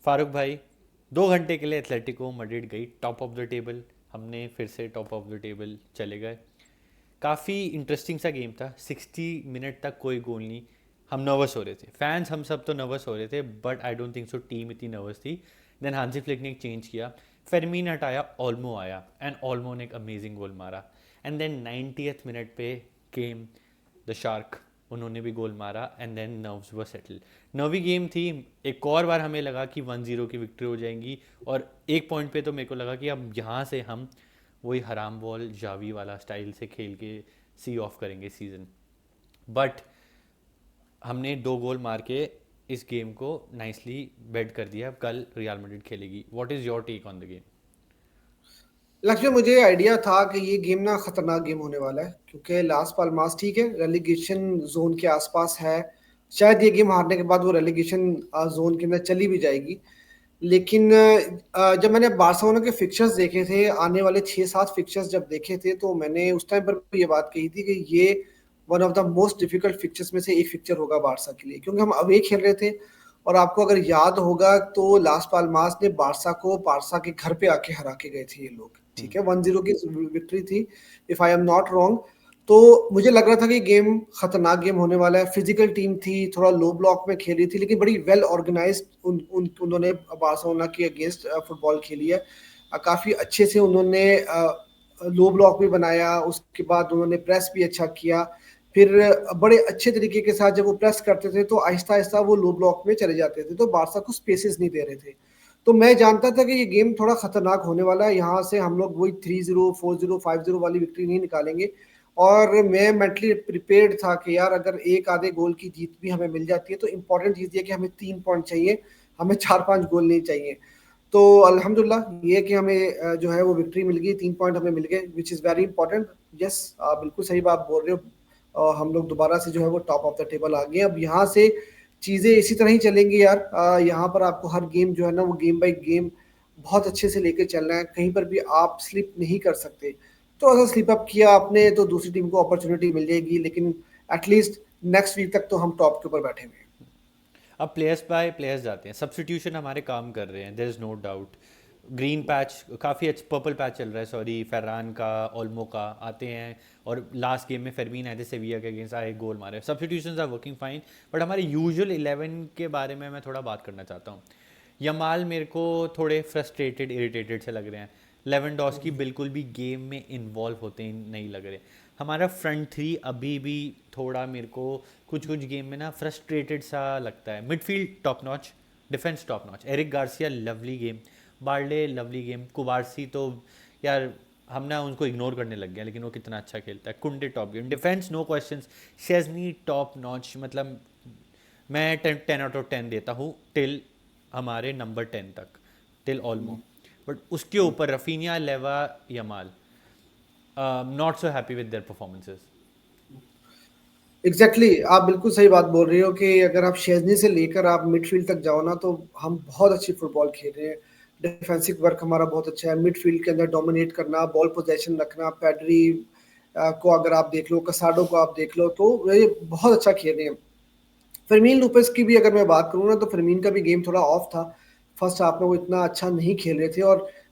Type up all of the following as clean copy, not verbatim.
फारूक भाई, 2 घंटे के लिए एथलेटिको मैड्रिड गई टॉप ऑफ द टेबल। हमने फिर से टॉप ऑफ द टेबल चले गए। काफ़ी इंटरेस्टिंग सा गेम था। 60 मिनट तक कोई गोल नहीं। हम नर्वस हो रहे थे, फैंस हम सब तो नर्वस हो रहे थे, but I don't think so team इतनी नर्वस थी। देन हांसी फ्लिक ने एक चेंज किया। फेरमीन हटाया, ओल्मो आया एंड ओल्मो ने एक अमेजिंग गोल मारा। एंड देन 90th मिनट पे केम द शार्क। उन्होंने भी गोल मारा and then nerves were settle. Nervy game थी। एक और बार हमें लगा कि 1-0 की विक्ट्री हो जाएंगी। और एक पॉइंट पे तो मेरे को लगा कि अब यहाँ से हम वही हराम बॉल जावी वाला स्टाइल से खेल के सी ऑफ करेंगे सीज़न। बट हमने 2 गोल मार के इस गेम को नाइसली बेड कर दिया। अब कल रियल मैड्रिड खेलेगी। What is your take on the game? Lakshya मुझे आइडिया था कि ये गेम ना खतरनाक गेम होने वाला है, क्योंकि लास पाल्मास ठीक है, रेलीगेशन जोन के आसपास है। शायद ये गेम हारने के बाद वो रेलीगेशन जोन के अंदर चली भी जाएगी। लेकिन जब मैंने बार्सिलोना के फिक्चर्स देखे थे, आने वाले 6-7 फिक्चर्स जब देखे थे, तो मैंने उस टाइम पर भी ये बात कही थी कि ये one of the most difficult fixtures में से एक फिक्चर होगा बारसा के लिए, क्योंकि हम अवे खेल रहे थे। और आपको अगर याद होगा तो लास पाल्मास ने बारसा को बारसा के घर पे आके हरा के गए थे ये लोग। ठीक है, 1-0 की विक्ट्री थी, if I am not wrong. तो मुझे लग रहा था कि गेम खतरनाक गेम होने वाला है। फिजिकल टीम थी, थोड़ा लो ब्लॉक में खेली थी, लेकिन बड़ी वेल ऑर्गेनाइज्ड उन्होंने बार्सिलोना के अगेंस्ट फुटबॉल खेली है। काफी अच्छे से उन्होंने लो ब्लॉक भी बनाया, उसके बाद उन्होंने प्रेस भी अच्छा किया। फिर बड़े अच्छे तरीके के साथ जब वो प्रेस करते थे तो आहिस्ता आहिस्ता वो लो ब्लॉक में चले जाते थे, तो बारसा को स्पेसेस नहीं दे रहे थे। तो मैं जानता था कि ये गेम थोड़ा खतरनाक होने वाला है, यहाँ से हम लोग वही 3-0 4-0 5-0 वाली विक्ट्री नहीं निकालेंगे। और मैं मेंटली प्रिपेयर्ड था कि यार अगर एक आधे गोल की जीत भी हमें मिल जाती है तो इंपॉर्टेंट चीज़ ये कि हमें 3 पॉइंट चाहिए, हमें 4-5 गोल नहीं चाहिए। तो अल्हम्दुलिल्लाह ये कि हमें जो है वो विक्ट्री मिल गई, 3 पॉइंट हमें मिल गए, which is very important. Yes, आप बिल्कुल सही बात बोल रहे हो। हम लोग दोबारा से जो है वो टॉप ऑफ द टेबल आ गए। अब यहाँ से चीज़ें इसी तरह ही चलेंगी यार। यहाँ पर आपको हर गेम जो है ना वो गेम बाई गेम बहुत अच्छे से लेके चलना है, कहीं पर भी आप स्लिप नहीं कर सकते। तो अगर स्लिप अप किया आपने तो दूसरी टीम को अपॉर्चुनिटी मिल जाएगी, लेकिन एटलीस्ट नेक्स्ट वीक तक तो हम टॉप के ऊपर बैठे हुए हैं। अब प्लेयर्स बाय प्लेयर्स जाते हैं, सब्स्टिट्यूशन हमारे काम कर रहे हैं, there is no doubt. Green patch काफ़ी अच्छा, पर्पल पैच चल रहा है, सॉरी, फर्रान का, ओल्मो का आते हैं। और लास्ट गेम में फेरमीन आए थे सेविया के अगेंस्ट, आए गोल मारे। Substitutions are working fine. But हमारे यूजुअल 11 के बारे में मैं थोड़ा बात करना चाहता हूँ। यमाल मेरे को थोड़े फ्रस्ट्रेटेड इरिटेटेड से लग रहे हैं। लेवेंडोस्की बिल्कुल भी गेम में इन्वॉल्व होते ही नहीं लग रहे। हमारा फ्रंट थ्री अभी भी थोड़ा मेरे को कुछ कुछ गेम में ना फ्रस्ट्रेटेड सा लगता है। Midfield top notch, defence top notch. Eric Garcia lovely game, Balde lovely game, Cubarsi तो यार हम ना उनको इग्नोर करने लग गया, लेकिन वो कितना अच्छा खेलता है। Kounde top game, defence no question. Szczesny top notch, मतलब मैं 10 10 आउट ऑफ 10 देता हूँ टिल हमारे नंबर 10 तक, टिल ऑलमो। बट उसके ऊपर Raphinha, Lewa, Yamal, not so happy with their performances. Exactly exactly, आप बिल्कुल सही बात बोल रहे हो कि अगर आप शेजनी से लेकर आप मिडफील्ड तक जाओ ना, तो हम बहुत अच्छी फुटबॉल खेल रहे हैं। डिफेंसिव वर्क हमारा बहुत अच्छा है, मिडफील्ड के अंदर डोमिनेट करना, बॉल पोजेशन रखना। पैडरी को अगर आप देख लो, कसाडो को आप देख लो, तो ये बहुत अच्छा खेल रहे हैं। फरमीन लुपेस की भी अगर मैं बात करूँ ना, तो फरमीन का भी गेम थोड़ा ऑफ था। फर्स्ट हाफ में वो इतना अच्छा नहीं खेल रहे थे।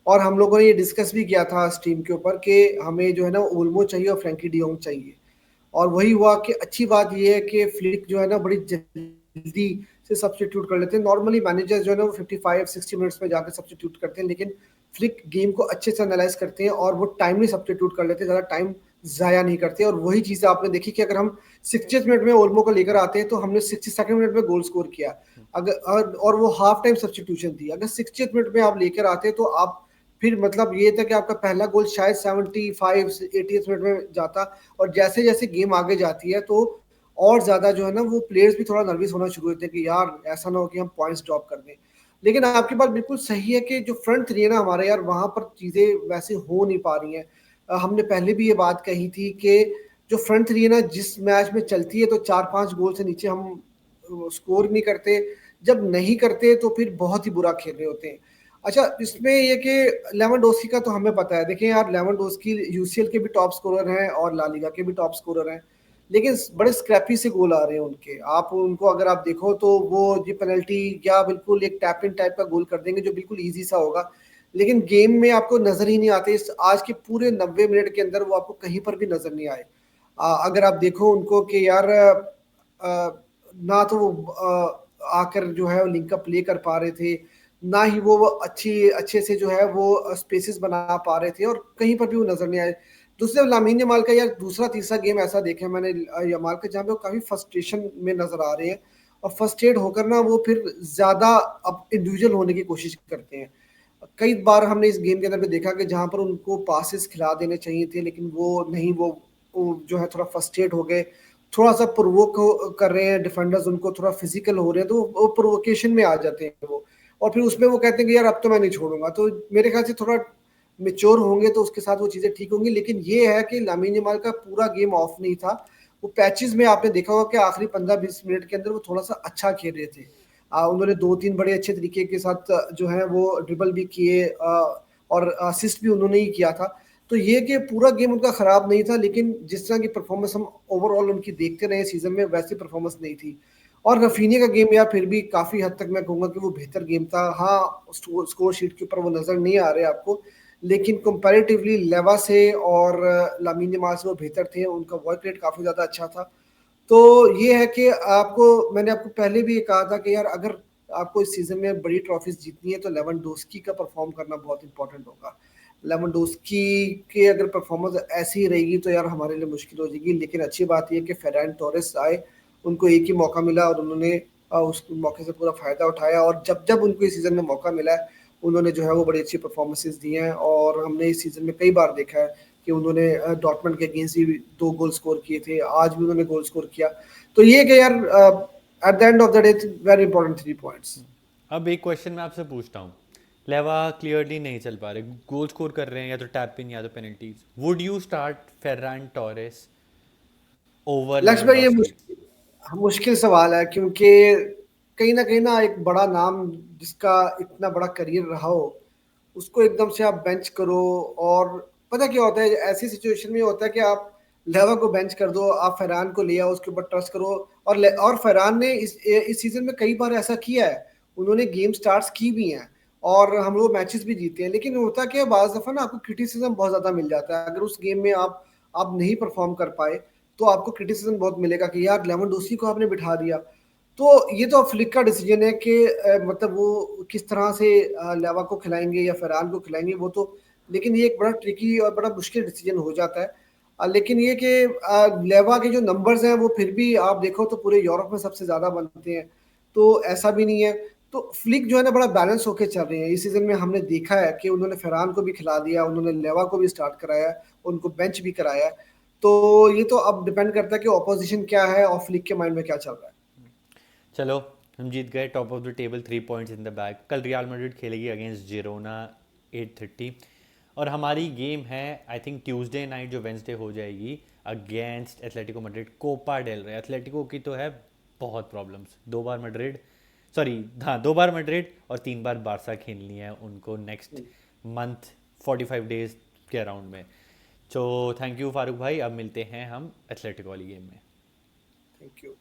और हम लोगों ने ये डिस्कस भी किया था इस टीम के ऊपर कि हमें जो है ना ओल्मो चाहिए और फ्रैंकी डियोंग चाहिए। और वही हुआ कि अच्छी बात ये है कि फ्लिक जो है ना बड़ी जल्दी से सब्स्टिट्यूट कर लेते हैं। नॉर्मली मैनेजर जो है ना वो 55-60 मिनट्स में जाकर सब्स्टिट्यूट करते हैं, लेकिन फ्लिक गेम को अच्छे से एनालाइज करते हैं और वो टाइमली सब्स्टिट्यूट कर लेते हैं, ज़्यादा टाइम ज़ाया नहीं करते। और वही चीज़ आपने देखी कि अगर हम 60 मिनट में ओल्मो को लेकर आते हैं तो हमने 62nd मिनट में गोल स्कोर किया। अगर और वो हाफ टाइम सब्स्टिट्यूशन थी। अगर 60th मिनट में आप लेकर आते तो आप फिर मतलब ये था कि आपका पहला गोल शायद 75 80 मिनट में जाता। और जैसे जैसे गेम आगे जाती है तो और ज्यादा जो है ना वो प्लेयर्स भी थोड़ा नर्वस होना शुरू होते हैं कि यार ऐसा ना हो कि हम पॉइंट्स ड्रॉप कर दें। लेकिन आपकी बात बिल्कुल सही है कि जो फ्रंट थ्री है ना हमारे यार, वहां पर चीजें वैसे हो नहीं पा रही हैं। हमने पहले भी ये बात कही थी कि जो फ्रंट थ्री है ना, जिस मैच में चलती है तो 4-5 गोल से नीचे हम स्कोर नहीं करते। जब नहीं करते तो फिर बहुत ही बुरा खेल रहे होते हैं। अच्छा, इसमें ये कि लेवेंडोस्की का तो हमें पता है। देखिए यार, लेवेंडोस्की यूसीएल के भी टॉप स्कोरर हैं और ला लीगा के भी टॉप स्कोरर हैं। लेकिन बड़े स्क्रैपी से गोल आ रहे हैं उनके। आप उनको अगर आप देखो तो वो ये पेनल्टी या बिल्कुल एक टैप इन टाइप का गोल कर देंगे जो बिल्कुल ईजी सा होगा, लेकिन गेम में आपको नजर ही नहीं आते। इस आज के पूरे 90 मिनट के अंदर वो आपको कहीं पर भी नजर नहीं आए। अगर आप देखो उनको कि यार ना तो वो आकर जो है लिंकअप प्ले कर पा रहे थे, ना ही वो अच्छे से जो है वो स्पेसेस बना पा रहे थे, और कहीं पर भी वो नजर नहीं आए। दूसरे लामीन यमाल का यार दूसरा तीसरा गेम ऐसा देखा है मैंने यमाल का, जहाँ पे वो काफी फ्रस्ट्रेशन में नजर आ रहे हैं, और फर्स्टेड होकर ना वो फिर ज्यादा अब इंडिविजुअल होने की कोशिश करते हैं। कई बार हमने इस गेम के अंदर भी देखा कि जहां पर उनको पासेस खिला देने चाहिए थे, लेकिन वो नहीं, वो जो है थोड़ा फर्स्टेड हो गए, थोड़ा सा प्रोवोक कर रहे हैं डिफेंडर्स, उनको थोड़ा फिजिकल हो रहे हैं, तो वो प्रोवोकेशन में आ जाते हैं वो, और फिर उसमें वो कहते हैं कि यार अब तो मैं नहीं छोड़ूंगा। तो मेरे ख्याल से थोड़ा मेच्योर होंगे तो उसके साथ वो चीजें ठीक होंगी। लेकिन ये है कि लामीन यमाल का पूरा गेम ऑफ नहीं था, वो पैचेस में आपने देखा होगा कि आखिरी 15-20 मिनट के अंदर वो थोड़ा सा अच्छा खेल रहे थे। उन्होंने 2-3 बड़े अच्छे तरीके के साथ जो है वो ड्रिबल भी किए, और असिस्ट भी उन्होंने ही किया था। तो ये कि पूरा गेम उनका खराब नहीं था, लेकिन जिस तरह की परफॉर्मेंस हम ओवरऑल उनकी देखते रहे सीजन में, वैसी परफॉर्मेंस नहीं थी। और रफीनिया का गेम यार फिर भी काफी हद तक मैं कहूंगा कि वो बेहतर गेम था। हाँ, स्कोर शीट के ऊपर वो नजर नहीं आ रहे आपको, लेकिन कंपैरेटिवली लेवा से और लामीन यमाल से वो बेहतर थे, उनका वर्क रेट काफी ज्यादा अच्छा था। तो ये है कि आपको, मैंने आपको पहले भी ये कहा था कि यार अगर आपको इस सीजन में बड़ी ट्रॉफीज जीतनी है तो लेवेंडोस्की का परफॉर्म करना बहुत इंपॉर्टेंट होगा। लेवेंडोस्की की अगर परफॉर्मेंस ऐसी ही रहेगी तो यार हमारे लिए मुश्किल हो जाएगी। लेकिन अच्छी बात यह कि फेरान टोरेस आए, उनको एक ही मौका मिला और उन्होंने उस मौके से पूरा फायदा उठाया, और जब जब उनको इस सीजन में मौका मिला है उन्होंने जो है वो बड़ी अच्छी परफॉर्मेंसेज दी हैं। और हमने इस सीजन में कई बार देखा है कि उन्होंने डॉर्टमंड के अगेंस्ट भी 2 गोल स्कोर किए थे, आज भी उन्होंने गोल स्कोर किया। तो ये कि यार at the end of the day very important 3 points. अब एक क्वेश्चन मैं आपसे पूछता हूँ। लेवा क्लियरली नहीं चल पा रहे, गोल स्कोर कर रहे हैं या तो टैप इन या तो penalties. Would you start Ferran Torres over Lakshya भाई, ये लेवेंडोस्की? मुश्किल सवाल है, क्योंकि कहीं ना एक बड़ा नाम जिसका इतना बड़ा करियर रहा हो, उसको एकदम से आप बेंच करो। और पता क्या होता है, ऐसी सिचुएशन में होता है कि आप लेवा को बेंच कर दो, आप फरहान को ले आओ, उसके ऊपर ट्रस्ट करो। और फरहान ने इस सीजन में कई बार ऐसा किया है, उन्होंने गेम स्टार्ट्स की भी हैं और हम लोग मैचेस भी जीते हैं। लेकिन होता क्या है, बाज दफा ना आपको क्रिटिसिज्म बहुत ज्यादा मिल जाता है। अगर उस गेम में आप नहीं परफॉर्म कर पाए तो आपको क्रिटिसिज्म बहुत मिलेगा कि यार लेवेंडोस्की को आपने बिठा दिया। तो ये तो फ्लिक का डिसीजन है कि मतलब वो किस तरह से लेवा को खिलाएंगे या फरहान को खिलाएंगे, वो तो, लेकिन ये एक बड़ा ट्रिकी और बड़ा मुश्किल डिसीजन हो जाता है। लेकिन ये कि लेवा के जो नंबर्स हैं वो फिर भी आप देखो तो पूरे यूरोप में सबसे ज्यादा बनते हैं, तो ऐसा भी नहीं है। तो फ्लिक जो है ना बड़ा बैलेंस होके चल रहे हैं। इस सीजन में हमने देखा है कि उन्होंने फरहान को भी खिला दिया, उन्होंने लेवा को भी स्टार्ट कराया, उनको बेंच भी कराया। तो ये तो अब डिपेंड करता है कि ऑपोजिशन क्या है और फ्लिक के माइंड में क्या चल रहा है। चलो, हम जीत गए, top of the table, 3 points in the bag. कल रियल मैड्रिड खेलेगी अगेंस्ट जिरोना 8:30, और हमारी गेम है आई थिंक ट्यूसडे नाइट जो वेंसडे हो जाएगी against Atletico Madrid, Copa del Rey. Atletico की तो है बहुत प्रॉब्लम्स, 2 बार मैड्रिड, सॉरी हाँ 2 बार मैड्रिड और 3 बार बारसा खेलनी है उनको नेक्स्ट मंथ, 45 डेज के अराउंड में। तो थैंक यू फारूक भाई, अब मिलते हैं हम एथलेटिको वाली गेम में। Thank you.